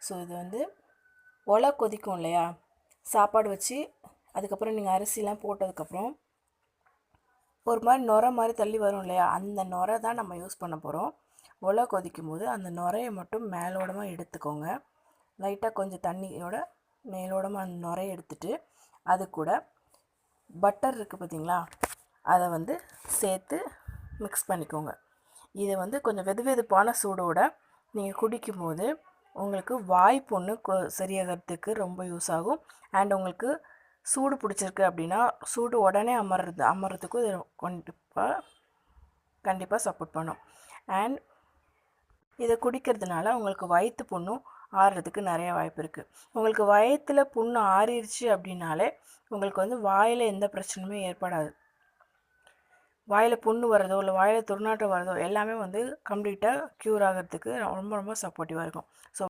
So இது வந்து ஒலை கொதிக்கும் இல்லையா, சாப்பாடு வச்சு அதுக்கப்புறம் நீங்கள் அரிசிலாம் போட்டதுக்கப்புறம் ஒரு மாதிரி நுரை மாதிரி தள்ளி வரும் இல்லையா, அந்த நுரை தான் நம்ம யூஸ் பண்ண போகிறோம். ஒலை கொதிக்கும் போது அந்த நுரையை மட்டும் மேலோடமாக எடுத்துக்கோங்க. லைட்டாக கொஞ்சம் தண்ணியோட மேலோடமாக அந்த நுரையை எடுத்துட்டு அது கூட பட்டர் இருக்குது பார்த்தீங்களா, அதை வந்து சேர்த்து மிக்ஸ் பண்ணிக்கோங்க. இதை வந்து கொஞ்சம் வெதுவெதுப்பான சூடோட நீங்கள் குடிக்கும்போது உங்களுக்கு வாய்ப்புண்ணு சரியாகிறதுக்கு ரொம்ப யூஸ் ஆகும். அண்ட் உங்களுக்கு சூடு பிடிச்சிருக்கு அப்படின்னா சூடு உடனே அமர்றதுக்கும் இது கண்டிப்பாக சப்போர்ட் பண்ணும். அண்ட் இதை குடிக்கிறதுனால உங்களுக்கு வயிற்று புண்ணும் ஆறுறதுக்கு நிறைய வாய்ப்பு இருக்குது. உங்களுக்கு வயிற்றில் புண்ணு ஆறிடுச்சு அப்படின்னாலே உங்களுக்கு வந்து வாயில் எந்த பிரச்சனையுமே ஏற்படாது. வாயில் புண்ணு வர்றதோ இல்லை வாயில் துர்நாற்றம் வர்றதோ எல்லாமே வந்து கம்ப்ளீட்டாக க்யூர் ஆகிறதுக்கு ரொம்ப ரொம்ப சப்போர்ட்டிவாக இருக்கும். ஸோ